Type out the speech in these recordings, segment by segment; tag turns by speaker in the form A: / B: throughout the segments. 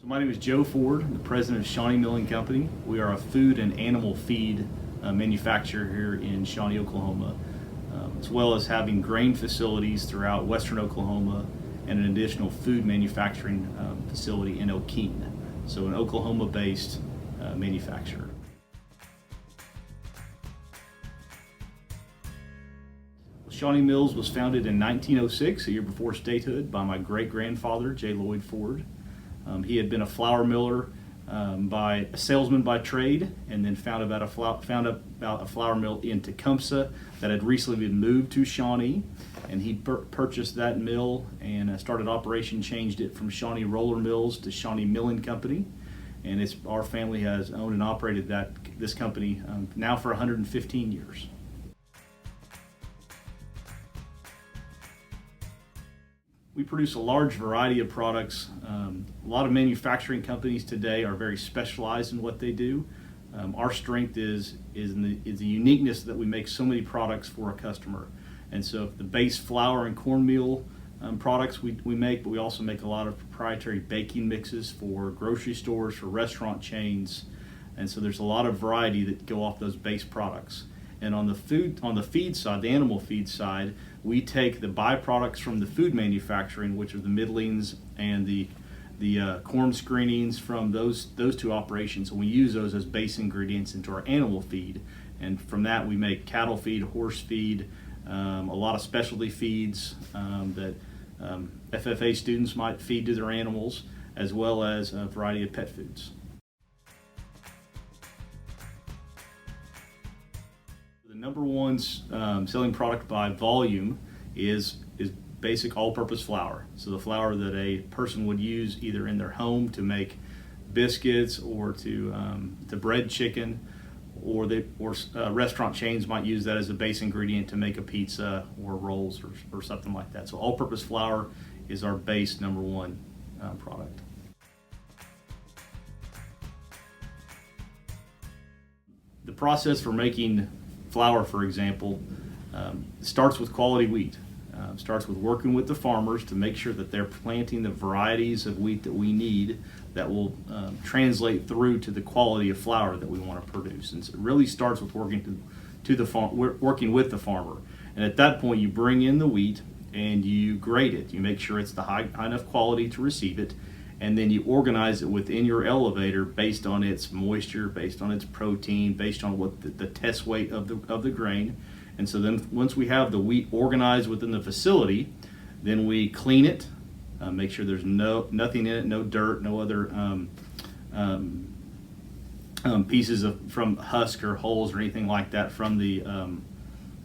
A: My name is Joe Ford, I'm the president of Shawnee Milling Company. We are a food and animal feed manufacturer here in Shawnee, Oklahoma, as well as having grain facilities throughout western Oklahoma and an additional food manufacturing facility in Okeen, so an Oklahoma-based manufacturer. Shawnee Mills was founded in 1906, a year before statehood, by my great-grandfather, J. Lloyd Ford. He had been a flour miller, by a salesman by trade, and then found about a flour mill in Tecumseh that had recently been moved to Shawnee, and he purchased that mill and started operation, changed it from Shawnee Roller Mills to Shawnee Milling Company, and our family has owned and operated this company now for 115 years. We produce a large variety of products. A lot of manufacturing companies today are very specialized in what they do. Our strength is the uniqueness that we make so many products for a customer. And so the base flour and cornmeal products we make, but we also make a lot of proprietary baking mixes for grocery stores, for restaurant chains. And so there's a lot of variety that go off those base products. And on the feed side, the animal feed side, we take the byproducts from the food manufacturing, which are the middlings and the corn screenings from those two operations, and we use those as base ingredients into our animal feed. And from that, we make cattle feed, horse feed, a lot of specialty feeds that FFA students might feed to their animals, as well as a variety of pet foods. The number one selling product by volume is basic all-purpose flour. So the flour that a person would use either in their home to make biscuits or to bread chicken, or restaurant chains might use that as a base ingredient to make a pizza or rolls or something like that. So all-purpose flour is our base number one product. The process for making flour, for example, starts with quality wheat. Starts with working with the farmers to make sure that they're planting the varieties of wheat that we need that will translate through to the quality of flour that we want to produce. And so it really starts with working with the farmer. And at that point, you bring in the wheat and you grade it. You make sure it's the high enough quality to receive it, and then you organize it within your elevator based on its moisture, based on its protein, based on what the test weight of the grain. And so then once we have the wheat organized within the facility, then we clean it, make sure there's nothing in it, no dirt, no other pieces from husk or holes or anything like that from the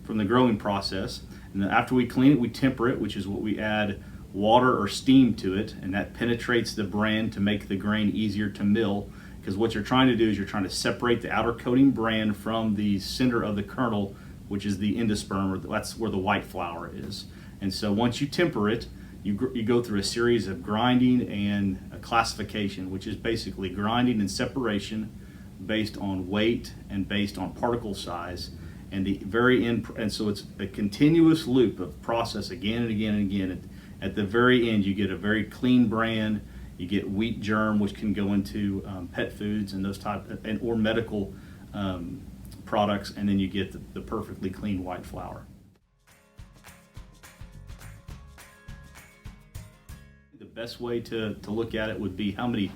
A: growing process. And then after we clean it, we temper it, which is what we add water or steam to it, and that penetrates the bran to make the grain easier to mill. Because what you're trying to do is you're trying to separate the outer coating bran from the center of the kernel, which is the endosperm, or that's where the white flour is. And so once you temper it, you go through a series of grinding and a classification, which is basically grinding and separation based on weight and based on particle size. And the very end, and so it's a continuous loop of process again and again and again. At the very end, you get a very clean bran. You get wheat germ, which can go into pet foods and those or medical products, and then you get the perfectly clean white flour. The best way to look at it would be how many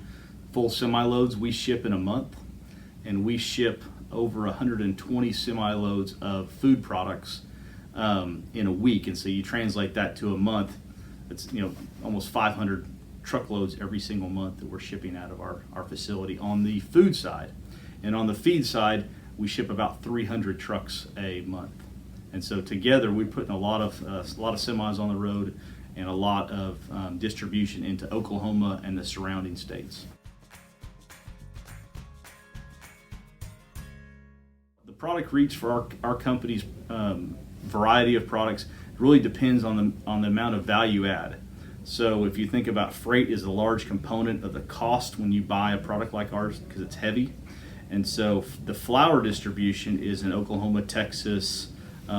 A: full semi-loads we ship in a month, and we ship over 120 semi-loads of food products in a week. And so you translate that to a month, it's almost 500 truckloads every single month that we're shipping out of our facility on the food side. And on the feed side, we ship about 300 trucks a month. And so together we're putting a lot of semis on the road and a lot of distribution into Oklahoma and the surrounding states. The product reach for our company's variety of products really depends on the amount of value add. So if you think about freight is a large component of the cost when you buy a product like ours because it's heavy. And so the flour distribution is in Oklahoma, Texas,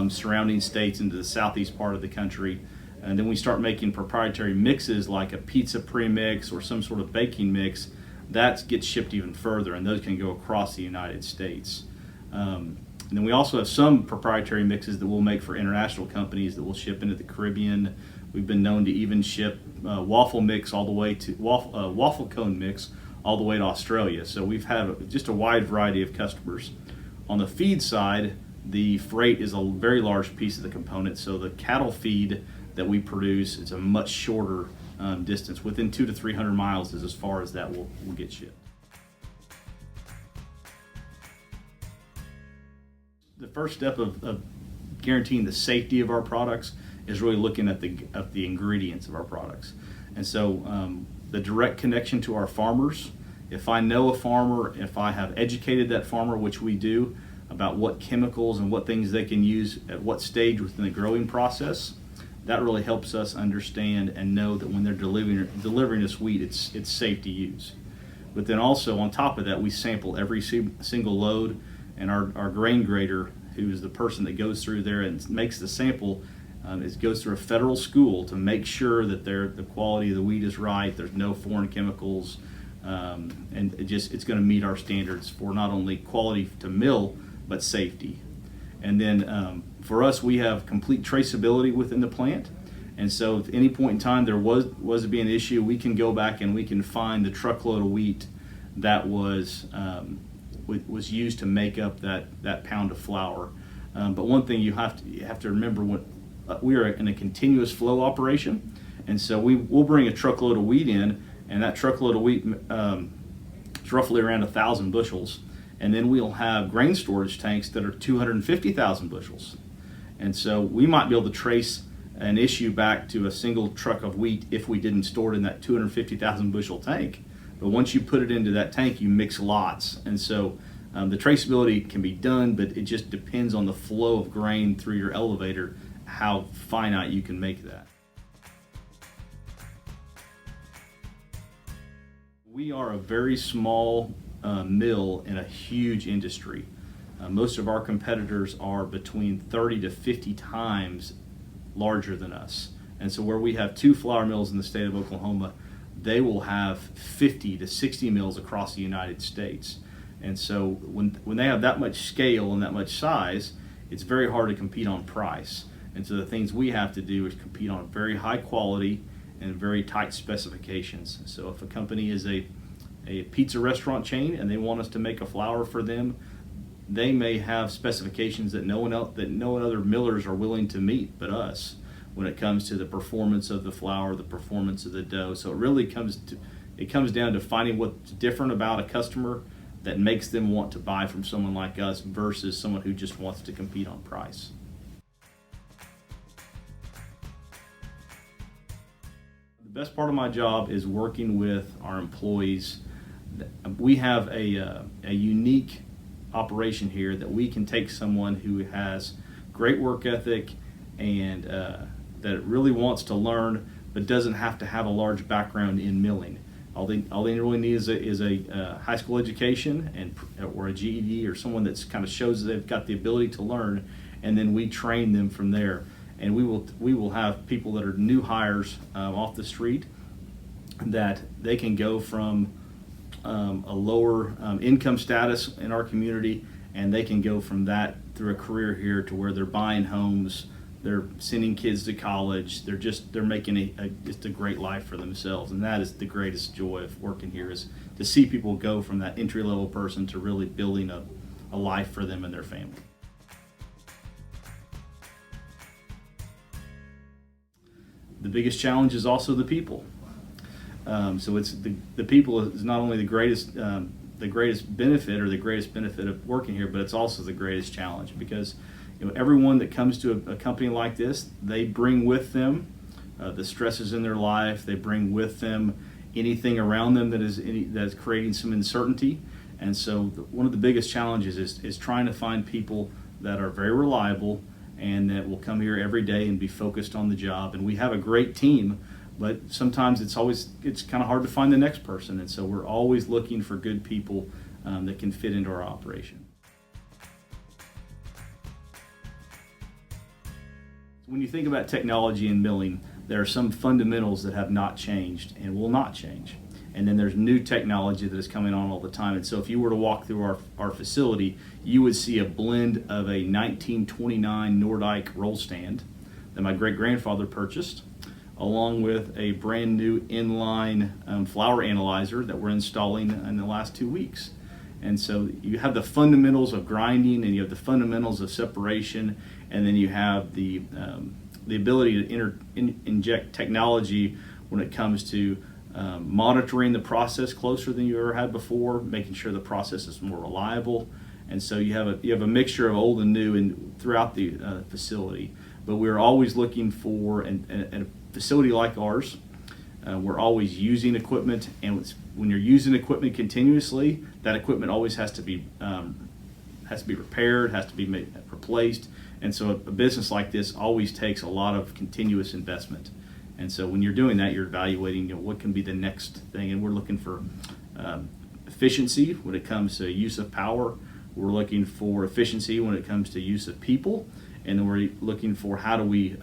A: surrounding states into the southeast part of the country. And then we start making proprietary mixes like a pizza premix or some sort of baking mix. that gets shipped even further, and those can go across the United States. And then we also have some proprietary mixes that we'll make for international companies that will ship into the Caribbean. We've been known to even ship waffle mix all the way to waffle cone mix all the way to Australia. So we've had just a wide variety of customers. On the feed side, the freight is a very large piece of the component. So the cattle feed that we produce, it's a much shorter distance. Within 200 to 300 miles is as far as that will get shipped. The first step of guaranteeing the safety of our products is really looking at the ingredients of our products. And so the direct connection to our farmers, if I know a farmer, if I have educated that farmer, which we do, about what chemicals and what things they can use at what stage within the growing process, that really helps us understand and know that when they're delivering us wheat, it's safe to use. But then also on top of that, we sample every single load, and our grain grader, who is the person that goes through there and makes the sample, goes through a federal school to make sure that the quality of the wheat is right, there's no foreign chemicals, and it's going to meet our standards for not only quality to mill, but safety. And then for us, we have complete traceability within the plant. And so if at any point in time there was to be an issue, we can go back and we can find the truckload of wheat that was used to make up that pound of flour. But one thing you have to remember, we are in a continuous flow operation, and so we'll bring a truckload of wheat in, and that truckload of wheat is roughly around 1,000 bushels. And then we'll have grain storage tanks that are 250,000 bushels. And so we might be able to trace an issue back to a single truck of wheat if we didn't store it in that 250,000 bushel tank. But once you put it into that tank, you mix lots. And so the traceability can be done, but it just depends on the flow of grain through your elevator, how finite you can make that. We are a very small mill in a huge industry. Most of our competitors are between 30 to 50 times larger than us. And so where we have 2 flour mills in the state of Oklahoma, they will have 50 to 60 mills across the United States. And so when they have that much scale and that much size, it's very hard to compete on price. And so the things we have to do is compete on very high quality and very tight specifications. So if a company is a pizza restaurant chain and they want us to make a flour for them, they may have specifications that no other millers are willing to meet but us when it comes to the performance of the flour, the performance of the dough. So it really comes down to finding what's different about a customer that makes them want to buy from someone like us versus someone who just wants to compete on price. The best part of my job is working with our employees. We have a unique operation here that we can take someone who has great work ethic and that really wants to learn but doesn't have to have a large background in milling. All they really need is a high school education or a GED or someone that's kind of shows that they've got the ability to learn, and then we train them from there. And we will have people that are new hires off the street that they can go from a lower income status in our community, and they can go from that through a career here to where they're buying homes, they're sending kids to college, they're making just a great life for themselves. And that is the greatest joy of working here, is to see people go from that entry-level person to really building a life for them and their family. The biggest challenge is also the people. So it's the people is not only the greatest benefit of working here, but it's also the greatest challenge, because everyone that comes to a company like this, they bring with them the stresses in their life. They bring with them anything around them that's creating some uncertainty. And so one of the biggest challenges is trying to find people that are very reliable and that will come here every day and be focused on the job. And we have a great team, but sometimes it's kind of hard to find the next person. And so we're always looking for good people that can fit into our operation. When you think about technology and milling, there are some fundamentals that have not changed and will not change. and then there's new technology that is coming on all the time. And so if you were to walk through our facility, you would see a blend of a 1929 Nordyke roll stand that my great-grandfather purchased, along with a brand new inline flour analyzer that we're installing in the last 2 weeks. And so you have the fundamentals of grinding, and you have the fundamentals of separation, and then you have the ability to inject technology when it comes to monitoring the process closer than you ever had before, making sure the process is more reliable. And so you have a mixture of old and new throughout the facility. But we're always looking for, a facility like ours, we're always using equipment, and when you're using equipment continuously, that equipment always has to be repaired, has to be replaced. And so a business like this always takes a lot of continuous investment. And so when you're doing that, you're evaluating, what can be the next thing. And we're looking for efficiency when it comes to use of power. We're looking for efficiency when it comes to use of people. And then we're looking for how do we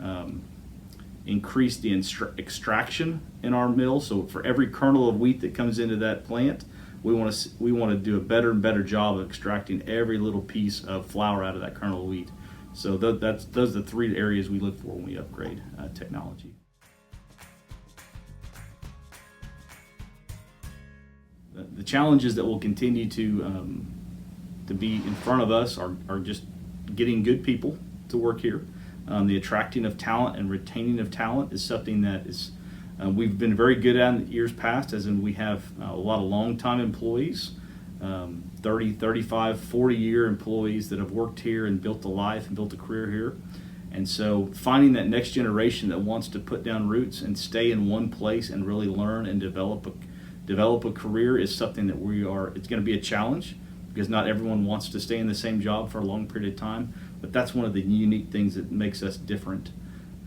A: increase the extraction in our mill. So for every kernel of wheat that comes into that plant, we want to do a better and better job of extracting every little piece of flour out of that kernel of wheat. So those are the 3 areas we look for when we upgrade technology. The challenges that will continue to be in front of us are just getting good people to work here. The attracting of talent and retaining of talent is something that is we've been very good at in years past, as in we have a lot of long-time employees, 30, 35, 40-year employees that have worked here and built a life and built a career here. And so finding that next generation that wants to put down roots and stay in one place and really learn and develop a career is something that it's going to be a challenge, because not everyone wants to stay in the same job for a long period of time. But that's one of the unique things that makes us different.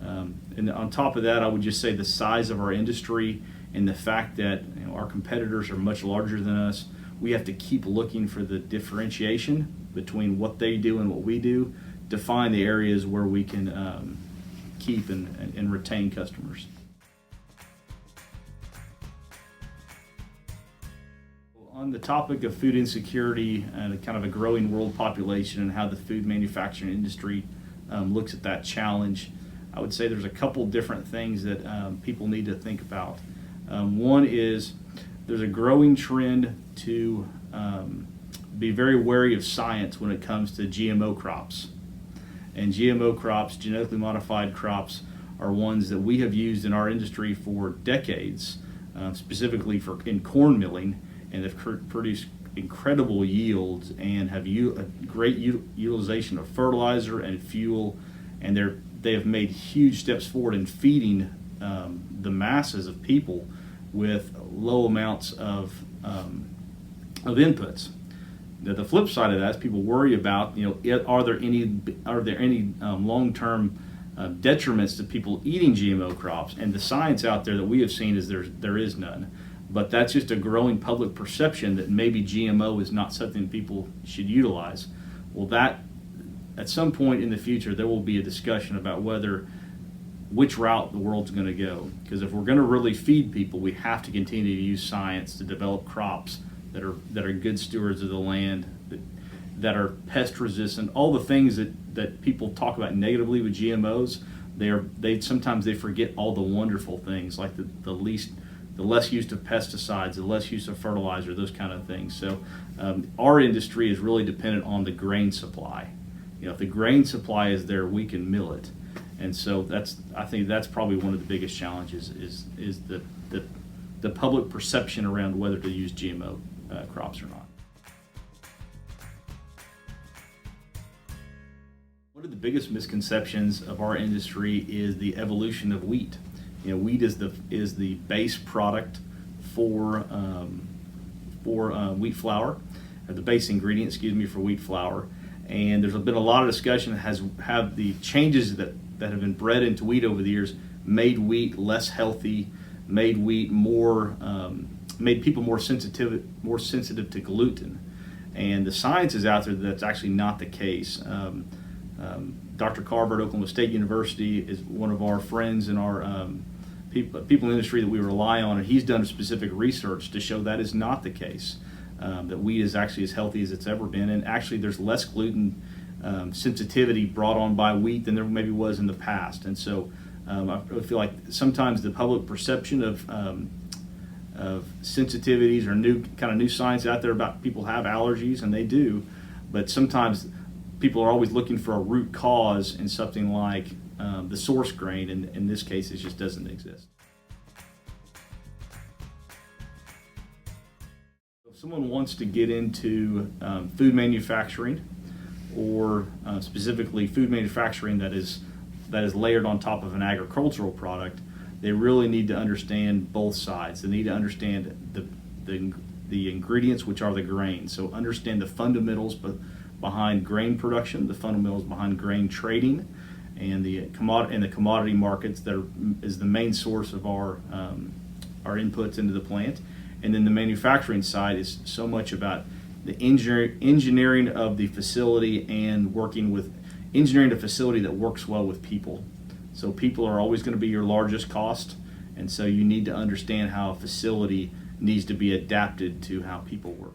A: And on top of that, I would just say the size of our industry and the fact that our competitors are much larger than us. We have to keep looking for the differentiation between what they do and what we do to find the areas where we can keep and retain customers. On the topic of food insecurity and kind of a growing world population and how the food manufacturing industry looks at that challenge, I would say there's a couple different things that people need to think about. One is there's a growing trend to be very wary of science when it comes to GMO crops. And GMO crops, genetically modified crops, are ones that we have used in our industry for decades, specifically in corn milling, and have produced incredible yields and have a great utilization of fertilizer and fuel, and they have made huge steps forward in feeding the masses of people with low amounts of inputs. Now, the flip side of that is people worry about, are there any long-term detriments to people eating GMO crops? And the science out there that we have seen is there is none. But that's just a growing public perception that maybe GMO is not something people should utilize. Well, that at some point in the future there will be a discussion about which route the world's going to go. Because if we're going to really feed people, we have to continue to use science to develop crops that are good stewards of the land, that are pest resistant. All the things that people talk about negatively with GMOs, sometimes they forget all the wonderful things, like the less use of pesticides, the less use of fertilizer, those kind of things. So our industry is really dependent on the grain supply. If the grain supply is there, we can mill it. And so I think that's probably one of the biggest challenges is the public perception around whether to use GMO crops or not. One of the biggest misconceptions of our industry is the evolution of wheat. Wheat is the base product for wheat flour, or the base ingredient, for wheat flour. And there's been a lot of discussion that have the changes that have been bred into wheat over the years made wheat less healthy, made wheat made people more sensitive to gluten. And the science is out there that's actually not the case. Dr. Carver at Oklahoma State University is one of our friends in our people in the industry that we rely on, and he's done specific research to show that is not the case. That wheat is actually as healthy as it's ever been, and actually there's less gluten sensitivity brought on by wheat than there maybe was in the past. And so I really feel like sometimes the public perception of sensitivities or new science out there about people have allergies, and they do, but sometimes people are always looking for a root cause in something like the source grain, and in this case it just doesn't exist. If someone wants to get into food manufacturing, or specifically food manufacturing that is layered on top of an agricultural product, they really need to understand both sides. They need to understand the ingredients, which are the grains. So understand the fundamentals behind grain production, the fundamentals behind grain trading, and the commodity markets that is the main source of our inputs into the plant. And then the manufacturing side is so much about the engineering of the facility and working with engineering a facility that works well with people. So people are always going to be your largest cost, and so you need to understand how a facility needs to be adapted to how people work.